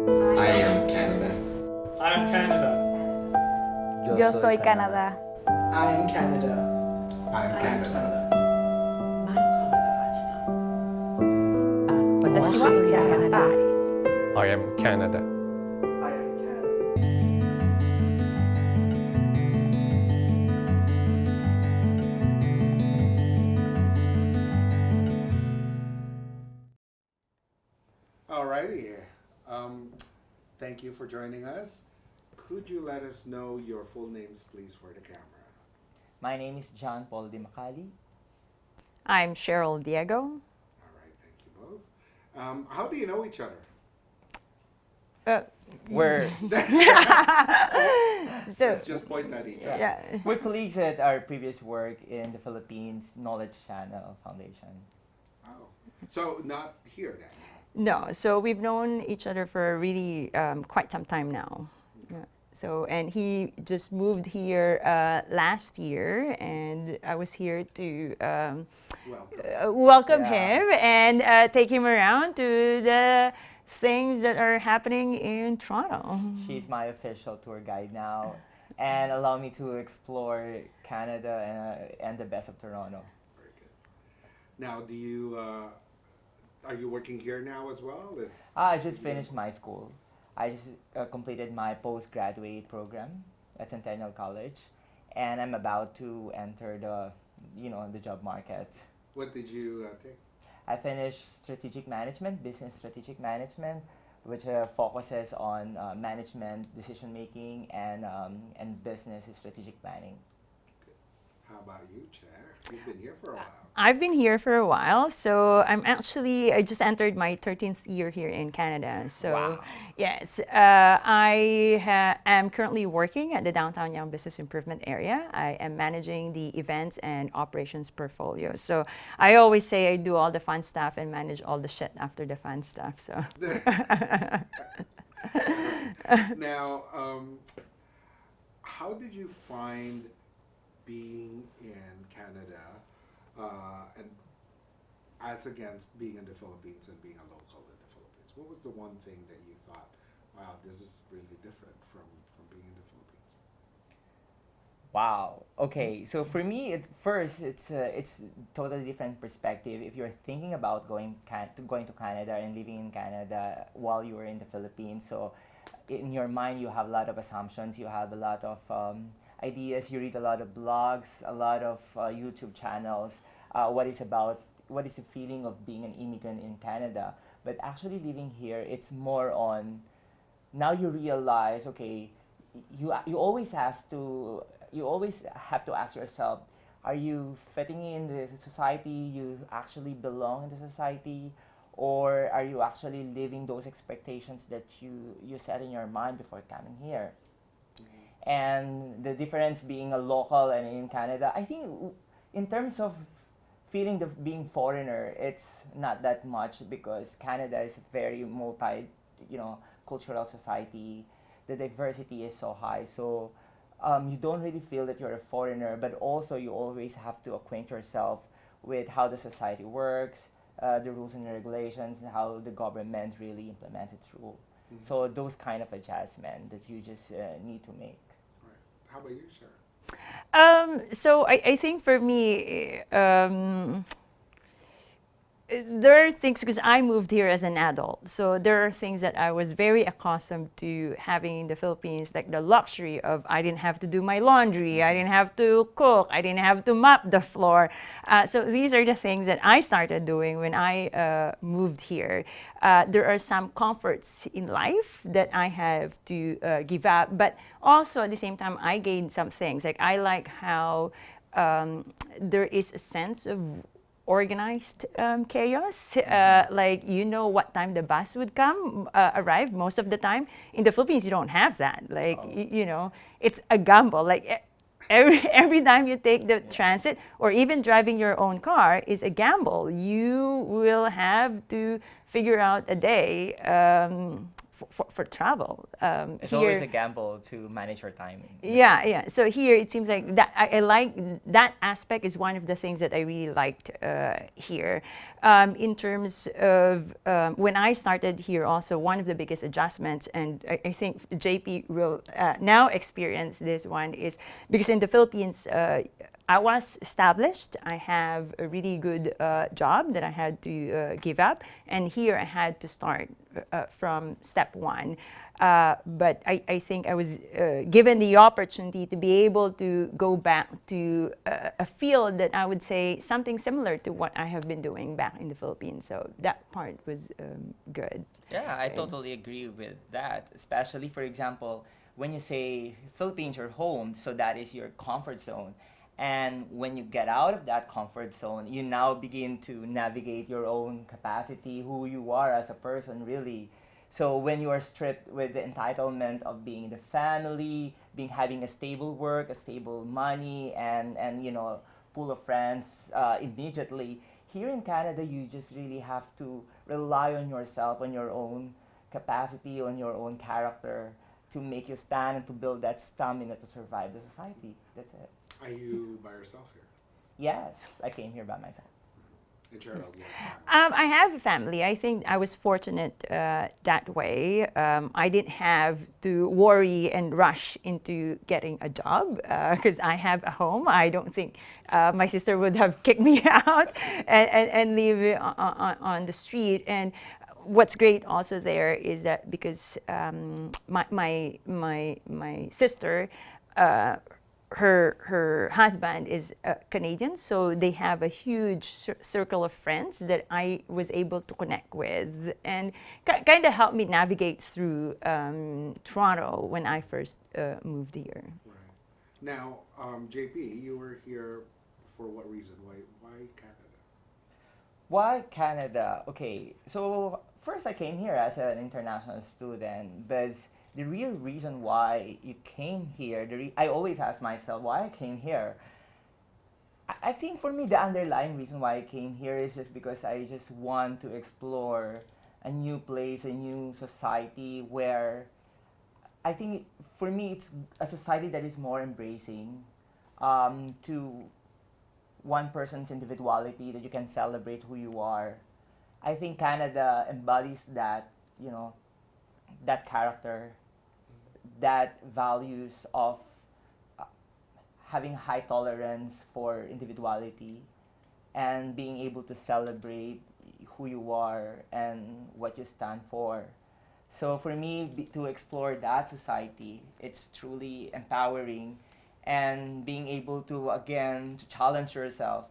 I am Canada. I am Canada. Yo soy Canadá. I am Canada. I am Canada. 私は加拿大。I am Canada. I am Canada. Alrighty. Thank you for joining us. Could you let us know your full names, please, for the camera? My name is John Paul Di Macali. I'm Cheryl Diego. All right, thank you both. How do you know each other? We're So Let's just point at each other. yeah. we're colleagues at our previous work in the Philippines Knowledge Channel Foundation. Oh, so not here then. No, so we've known each other for really quite some time now. Yeah. So, and he just moved here last year, and I was here to Welcome. welcome Yeah. him and take him around to the things that are happening in Toronto. She's my official tour guide now and allow me to explore Canada and the best of Toronto. Very good. Now, do you are you working here now as well? I just finished my school. I just completed my postgraduate program at Centennial College, and I'm about to enter the job market. What did you take? I finished strategic management, business strategic management, which focuses on management, decision making, and business strategic planning. How about you, Chair? You've been here for a while. I've been here for a while, so I just entered my 13th year here in Canada. So, Wow. yes, I am currently working at the Downtown Young Business Improvement area. I am managing the events and operations portfolio. So, I always say I do all the fun stuff and manage all the shit after the fun stuff. So, Now, how did you find being in Canada and as against being in the Philippines and being a local in the Philippines? What was the one thing that you thought, wow, this is really different from being in the Philippines? Wow. Okay. So for me, at first, it's totally different perspective. If you're thinking about going to Canada and living in Canada while you were in the Philippines, so in your mind you have a lot of assumptions. You have a lot of ideas. You read a lot of blogs, a lot of YouTube channels. What is the feeling of being an immigrant in Canada? But actually living here, it's more on. Now you realize, okay, you always have to ask yourself, are you fitting in the society? You actually belong in the society, or are you actually living those expectations that you set in your mind before coming here? And the difference being a local and in Canada, I think in terms of feeling the being foreigner, it's not that much because Canada is a very cultural society. The diversity is so high, so you don't really feel that you're a foreigner, but also you always have to acquaint yourself with how the society works, the rules and regulations, and how the government really implements its rule. Mm-hmm. So those kind of adjustment that you just need to make. Right. How about you, Cheryl? So I think for me, there are things because I moved here as an adult. So there are things that I was very accustomed to having in the Philippines, like the luxury of I didn't have to do my laundry, I didn't have to cook, I didn't have to mop the floor. So these are the things that I started doing when I moved here. There are some comforts in life that I have to give up, but also at the same time I gained some things. Like I like how there is a sense of organized chaos. Like what time the bus would arrive most of the time. In the Philippines, you don't have that. Like it's a gamble. Like every time you take the transit or even driving your own car is a gamble. You will have to figure out a day for travel. It's Here, always a gamble to manage your time. yeah. So here it seems like that I like that aspect is one of the things that I really liked here. In terms of when I started here, also one of the biggest adjustments, and I think JP will now experience this one, is because in the Philippines. I was established. I have a really good job that I had to give up, and here I had to start from step one. But I think I was given the opportunity to be able to go back to a field that I would say something similar to what I have been doing back in the Philippines. So that part was good. Yeah, I totally agree with that. Especially, for example, when you say Philippines your home, so that is your comfort zone. And when you get out of that comfort zone, you now begin to navigate your own capacity, who you are as a person, really. So when you are stripped with the entitlement of being in the family, being having a stable work, a stable money, and pool of friends immediately, here in Canada, you just really have to rely on yourself, on your own capacity, on your own character to make you stand and to build that stamina to survive the society. That's it. Are you by yourself here? Yes, I came here by myself. And Cheryl, you have a family. I have a family. I think I was fortunate that way. I didn't have to worry and rush into getting a job because I have a home. I don't think my sister would have kicked me out and leave it on the street. And what's great also there is that because my sister, her husband is Canadian, so they have a huge circle of friends that I was able to connect with, and kind of helped me navigate through Toronto when I first moved here. Right. Now, JP, you were here for what reason? Why Canada? Why Canada? Okay, so first I came here as an international student, but the real reason why you came here, I always ask myself why I came here. I think for me, the underlying reason why I came here is just because I just want to explore a new place, a new society where I think for me, it's a society that is more embracing to one person's individuality, that you can celebrate who you are. I think Canada embodies that, that character, that values of having high tolerance for individuality and being able to celebrate who you are and what you stand for. So for me, to explore that society, it's truly empowering, and being able to again to challenge yourself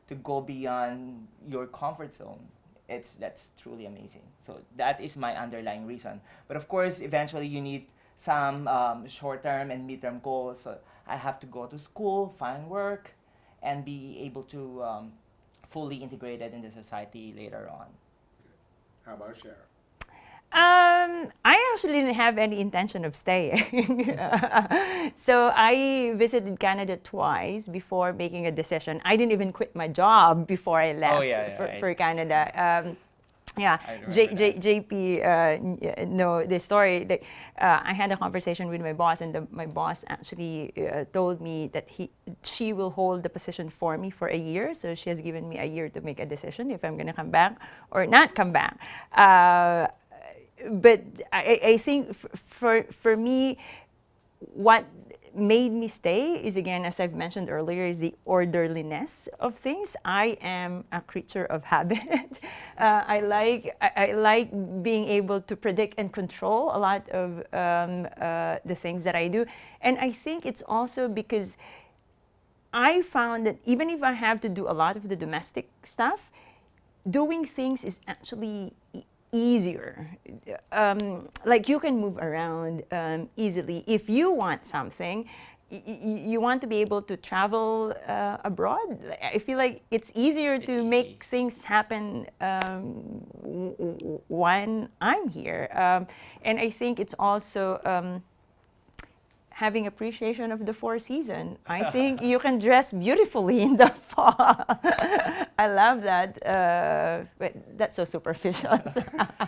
to go beyond your comfort zone. That's truly amazing. So that is my underlying reason. But of course, eventually you need some short-term and mid-term goals. So I have to go to school, find work, and be able to fully integrated in the society later on. How about Cheryl? I actually didn't have any intention of staying. So I visited Canada twice before making a decision. I didn't even quit my job before I left for Canada. Yeah, JP know the story. That I had a conversation with my boss, and my boss actually told me that she will hold the position for me for a year. So she has given me a year to make a decision if I'm going to come back or not come back. But I think for me, what made me stay is, again, as I've mentioned earlier, is the orderliness of things. I am a creature of habit. I like being able to predict and control a lot of the things that I do. And I think it's also because I found that even if I have to do a lot of the domestic stuff, doing things is actually easier. Like you can move around easily. If you want something, you want to be able to travel abroad. I feel like it's easier to make things happen when I'm here. And I think it's also having appreciation of the four season. I think you can dress beautifully in the fall. I love that. But that's so superficial.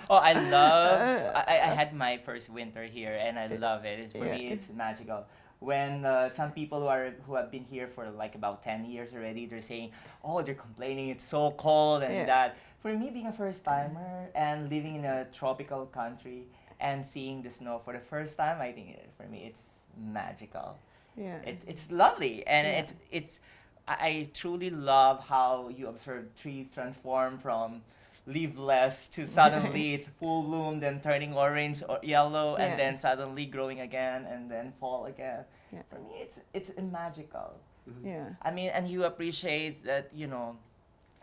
Oh, I love. I had my first winter here, and I love it. For Yeah. me, it's magical. When some people who have been here for like about 10 years already, they're saying, "Oh, they're complaining. It's so cold and Yeah. that." For me, being a first timer and living in a tropical country and seeing the snow for the first time, I think for me it's magical. Yeah. It's lovely, and Yeah. it's I truly love how you observe trees transform from leafless to suddenly it's full bloom, then turning orange or yellow, and Yeah. then suddenly growing again, and then fall again. Yeah. For me, it's magical. Yeah. I mean, and you appreciate that,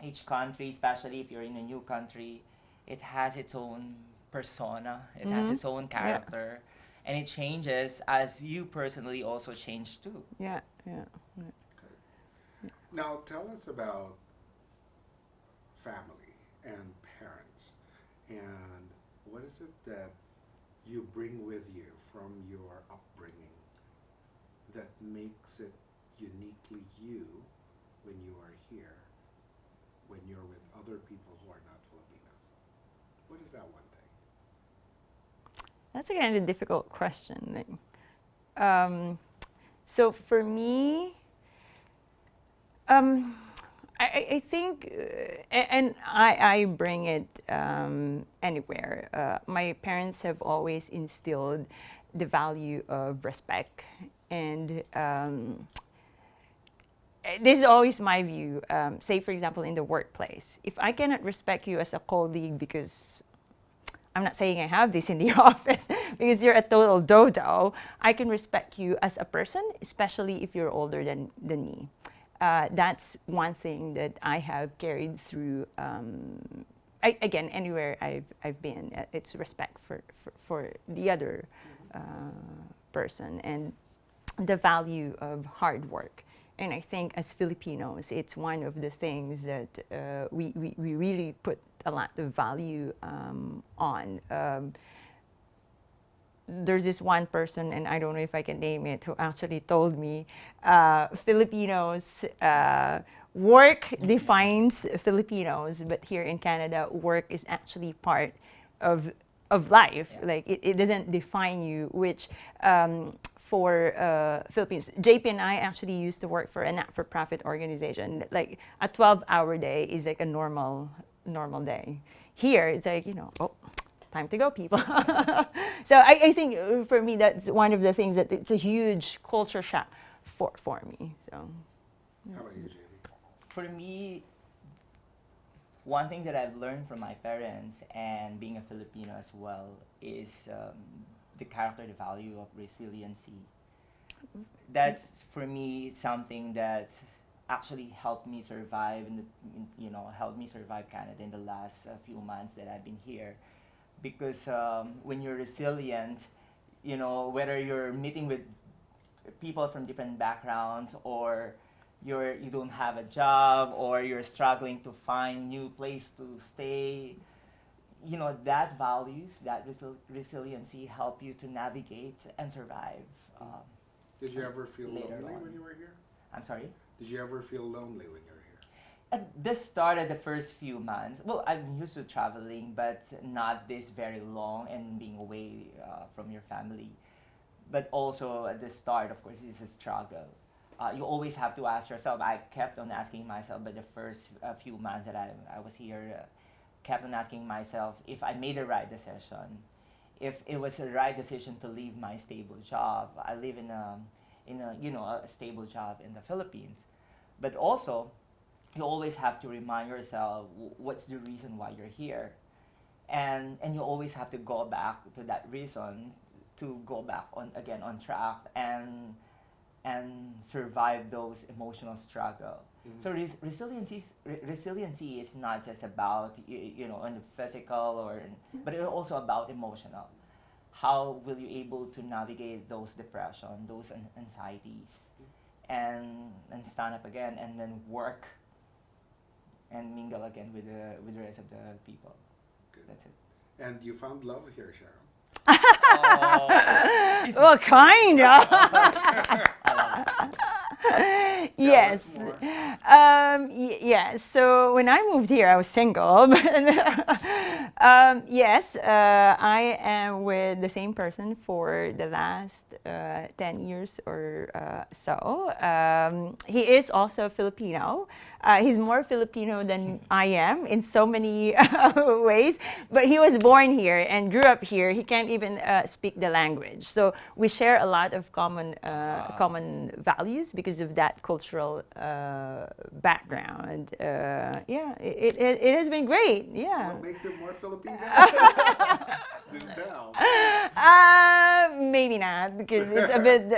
each country, especially if you're in a new country, it has its own persona, it has its own character, and it changes as you personally also change too. Yeah. Yeah. Now, tell us about family and parents, and what is it that you bring with you from your upbringing that makes it uniquely you when you are here, when you're with other people who are not Filipinos? What is that one thing? That's a kind of difficult question. So for me, I think, and I bring it anywhere. My parents have always instilled the value of respect, and this is always my view. Say, for example, in the workplace, if I cannot respect you as a colleague because I'm not saying I have this in the office because you're a total dodo. I can respect you as a person, especially if you're older than me. That's one thing that I have carried through. Again, anywhere I've been, it's respect for the other person and the value of hard work. And I think as Filipinos, it's one of the things that we really put a lot of value on. There's this one person, and I don't know if I can name it, who actually told me Filipinos, work defines Filipinos, but here in Canada, work is actually part of life. Yeah. Like it doesn't define you, which for Philippines, JP and I actually used to work for a not-for-profit organization. Like a 12-hour day is like a normal day. Here, it's like, oh, time to go, people. So I think for me, that's one of the things that it's a huge culture shock for me. So, How about you, JB? For me, one thing that I've learned from my parents and being a Filipino as well is the character, the value of resiliency. That's for me something that actually helped me survive, helped me survive Canada in the last few months that I've been here. Because when you're resilient, whether you're meeting with people from different backgrounds or you don't have a job or you're struggling to find new place to stay, that values, that resiliency help you to navigate and survive. Did you ever feel Later lonely on. when you were here? I'm sorry? Did you ever feel lonely when you were here? At the start of the first few months, well, I'm used to traveling, but not this very long and being away from your family. But also at the start, of course, it's a struggle. You always have to ask yourself. I kept on asking myself, but the first few months that I was here, kept on asking myself if I made the right decision, if it was the right decision to leave my stable job. I live in a stable job in the Philippines, but also you always have to remind yourself what's the reason why you're here, and you always have to go back to that reason to go back on track and survive those emotional struggle. Mhm. So resiliency is not just about on the physical but it's also about emotional. How will you able to navigate those depression, those anxieties, and stand up again and then work and mingle again with the rest of the people. Good. That's it. And you found love here, Cheryl. Well, kind of. Yes. Tell us more. Yeah. So when I moved here, I was single. Yes, I am with the same person for the last 10 years or so. He is also Filipino. He's more Filipino than I am in so many ways. But he was born here and grew up here. He can't even speak the language. So we share a lot of common values because of that cultural background. Yeah, it has been great. Yeah. What makes it more Filipino? Do tell. Maybe not because it's a bit.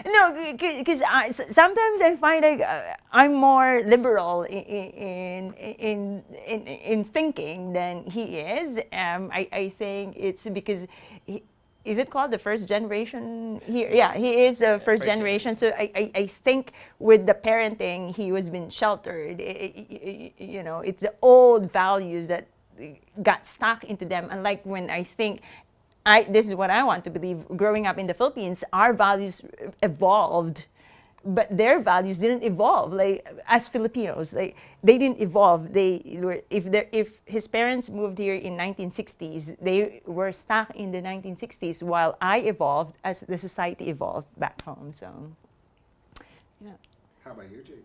No, because sometimes I find like I'm more liberal in thinking than he is. I think it's because. Is it called the first generation here? Yeah, he is the first generation. So I think with the parenting, he was been sheltered. You know, it's the old values that got stuck into them. Unlike when I think, this is what I want to believe, growing up in the Philippines, our values evolved, but their values didn't evolve. Like as Filipinos, like they didn't evolve. They were if his parents moved here in 1960s, they were stuck in the 1960s while I evolved as the society evolved back home. So, yeah. How about you, JP?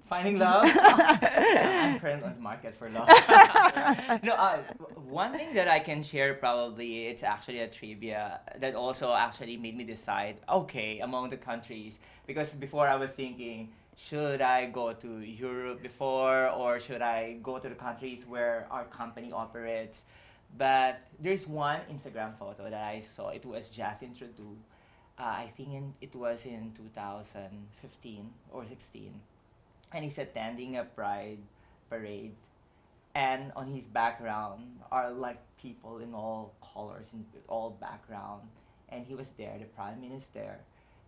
Finding love? I'm current on the market for love. No, one thing that I can share probably, it's actually a trivia that also actually made me decide, okay, among the countries, because before I was thinking, should I go to Europe before or should I go to the countries where our company operates? But there's one Instagram photo that I saw. It was just introduced. I think it was in 2015 or 16. And he's attending a pride parade, and on his background are like people in all colors in all background, and he was there, the prime minister,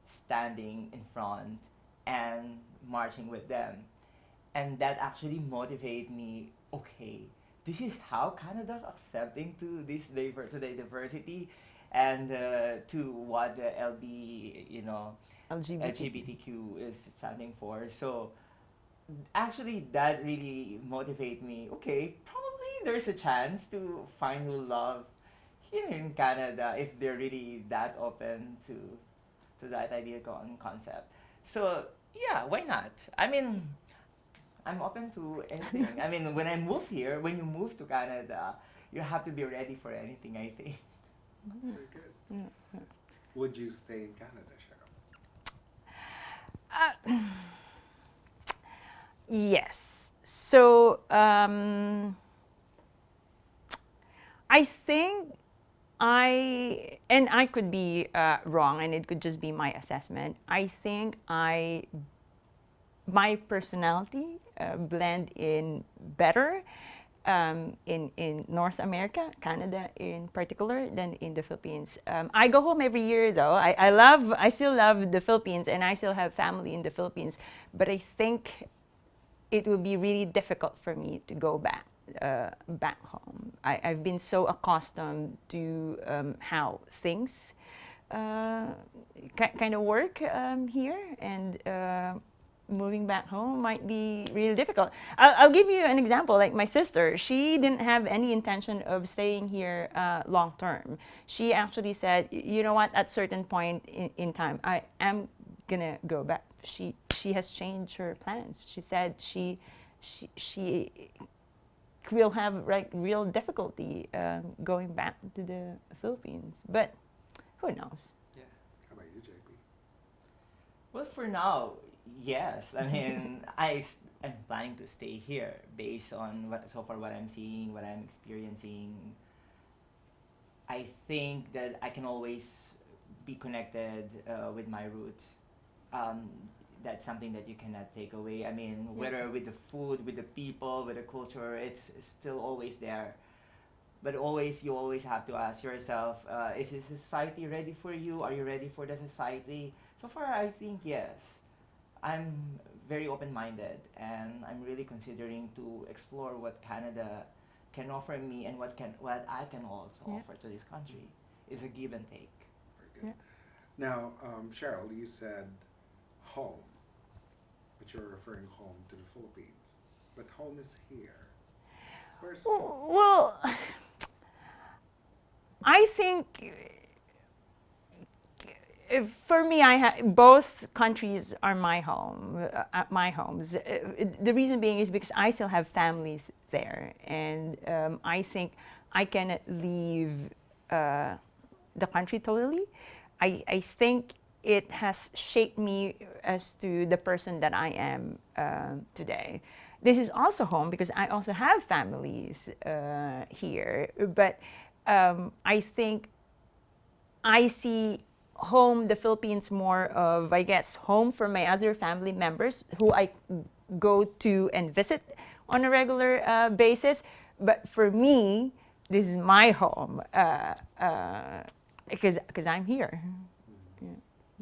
standing in front and marching with them, and that actually motivated me. Okay, this is how Canada's accepting to this to the diversity, and to what the LGBTQ is standing for. So actually that really motivated me. Okay, probably there's a chance to find new love here in Canada if they're really that open to that idea and concept. So yeah, why not? I mean, I'm open to anything. I mean, when you move to Canada, you have to be ready for anything, I think. Very good. Would you stay in Canada, Cheryl? Yes. So I think I could be wrong, and it could just be my assessment. I think my personality blend in better in North America, Canada in particular, than in the Philippines. I go home every year though. I still love the Philippines, and I still have family in the Philippines. But I think it would be really difficult for me to go back home. I've been so accustomed to how things kind of work here, and moving back home might be really difficult. I'll give you an example. Like my sister, she didn't have any intention of staying here long term. She actually said, you know what, at certain point in time, I am gonna go back. She has changed her plans. She said she will have like real difficulty going back to the Philippines. But who knows? Yeah. How about you, JP? Well, for now, yes. I mean, I'm planning to stay here based on what I'm seeing, what I'm experiencing. I think that I can always be connected with my roots. That's something that you cannot take away. I mean, whether with the food, with the people, with the culture, it's still always there. But you always have to ask yourself, is the society ready for you? Are you ready for the society? So far, I think yes. I'm very open-minded, and I'm really considering to explore what Canada can offer me and what I can also offer to this country. is a give and take. Very good. Now, Cheryl, you said home, but you're referring home to the Philippines. But home is here. Where's home? Well, I think for me, both countries are my home, my homes. The reason being is because I still have families there, and I think I cannot leave the country totally. I think it has shaped me as to the person that I am today. This is also home because I also have families here, but I think I see home, the Philippines, more of, I guess, home for my other family members who I go to and visit on a regular basis. But for me, this is my home because I'm here. Yeah.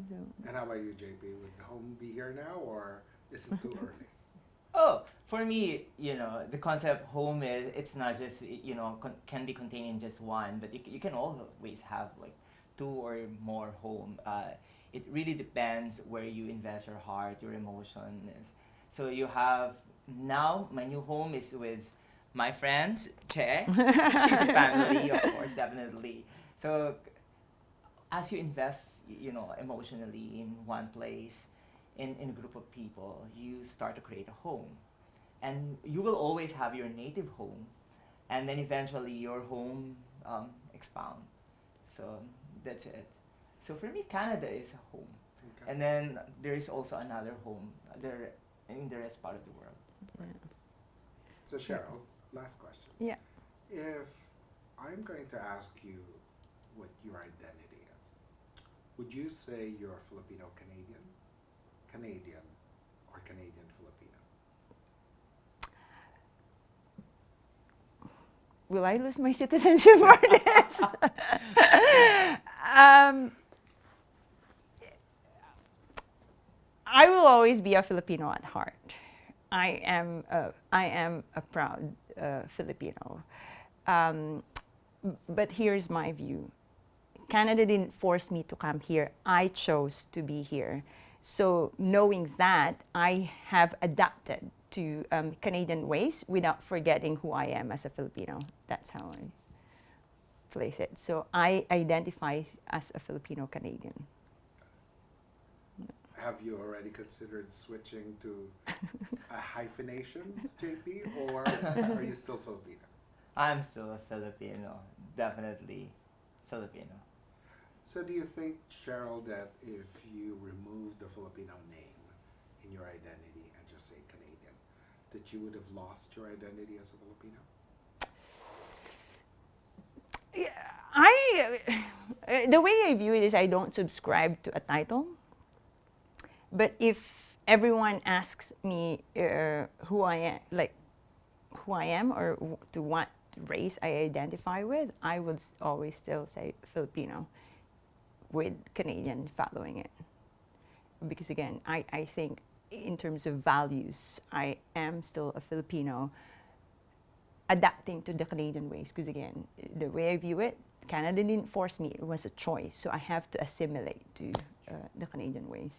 So. And how about you, JP? Would home be here now, or is it too early? Oh, for me, the concept home is, it's not just, can be contained in just one, but you can always have like 2 or more home. It really depends where you invest your heart, your emotions. So you have, now my new home is with my friends, Che. She's a family, of course, definitely. So as you invest, emotionally in one place, in a group of people, you start to create a home. And you will always have your native home, and then eventually your home expound. So that's it. So for me, Canada is a home. Okay. And then there is also another home there in the rest part of the world. Yeah. So Cheryl, last question. Yeah. If I'm going to ask you what your identity is, would you say you're Filipino Canadian, Canadian, or Canadian Filipino? Will I lose my citizenship for this? I will always be a Filipino at heart. I am a proud Filipino. But here's my view. Canada didn't force me to come here. I chose to be here. So knowing that, I have adapted to Canadian ways without forgetting who I am as a Filipino. That's how I place it. So I identify as a Filipino Canadian. Have you already considered switching to a hyphenation, JP, or are you still Filipino? I'm still a Filipino, definitely Filipino. So do you think, Cheryl, that if you remove the Filipino name in your identity and just say Canadian, that you would have lost your identity as a Filipino? The way I view it is I don't subscribe to a title. But if everyone asks me who I am or to what race I identify with, I would always still say Filipino, with Canadian following it. Because again, I think in terms of values, I am still a Filipino adapting to the Canadian ways. Because again, the way I view it, Canada didn't force me, it was a choice. So I have to assimilate to the Canadian ways.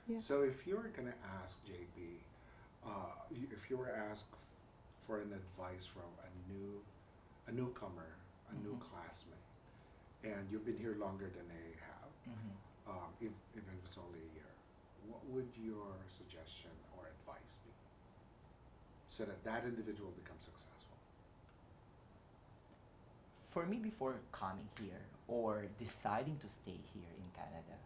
Yeah. So if you were going to ask JP, if you were asked for an advice from a newcomer, a new classmate, and you've been here longer than they have, even if it's only a year, what would your suggestion or advice be so that that individual becomes successful? For me, before coming here or deciding to stay here in Canada,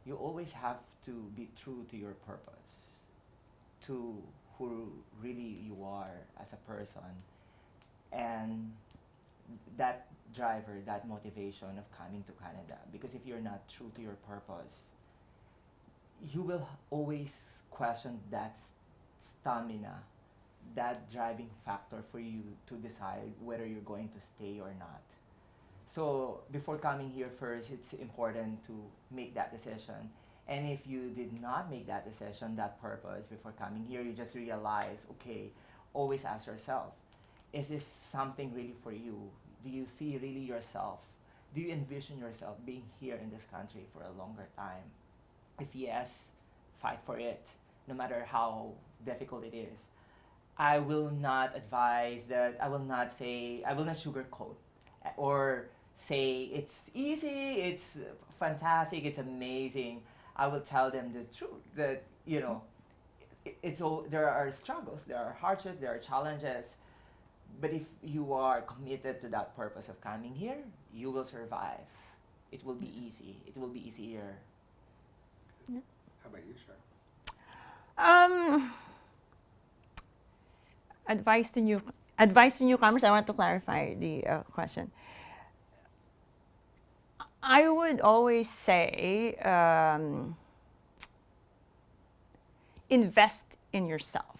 you always have to be true to your purpose, to who really you are as a person, and that driver, that motivation of coming to Canada. Because if you're not true to your purpose, you will always question that stamina, that driving factor for you to decide whether you're going to stay or not. So before coming here first, it's important to make that decision. And if you did not make that decision, that purpose before coming here, you just realize, okay, always ask yourself, is this something really for you? Do you see really yourself do you envision yourself being here in this country for a longer time? If yes, fight for it, no matter how difficult it is. I will not advise that, I will not sugarcoat or say it's easy, it's fantastic, it's amazing. I will tell them the truth that, it's all, there are struggles, there are hardships, there are challenges. But if you are committed to that purpose of coming here, you will survive. It will be easy. It will be easier. How about you, Cheryl? Advice to newcomers. I want to clarify the question. I would always say invest in yourself.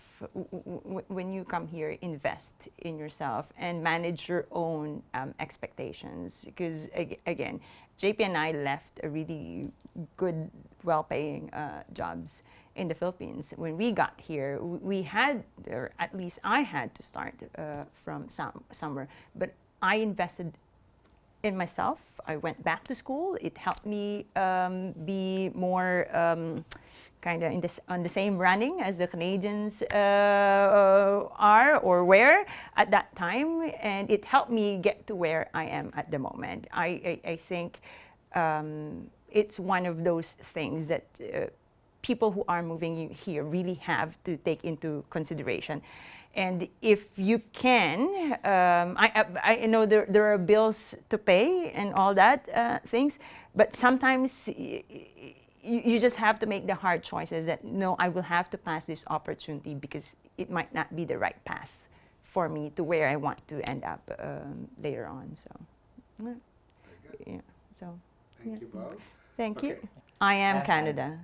When you come here, invest in yourself and manage your own expectations. Because again, JP and I left a really good, well-paying jobs in the Philippines. When we got here, we had, or at least I had to start from somewhere. But I invested in myself. I went back to school. It helped me be more kind of on the same running as the Canadians are or were at that time, and it helped me get to where I am at the moment. I think it's one of those things that people who are moving here really have to take into consideration. And if you can, I know there are bills to pay and all that things, but sometimes you just have to make the hard choices that, no, I will have to pass this opportunity because it might not be the right path for me to where I want to end up later on. So, Very good. yeah. So, Thank you both. thank you. Okay. I am Okay. Canada.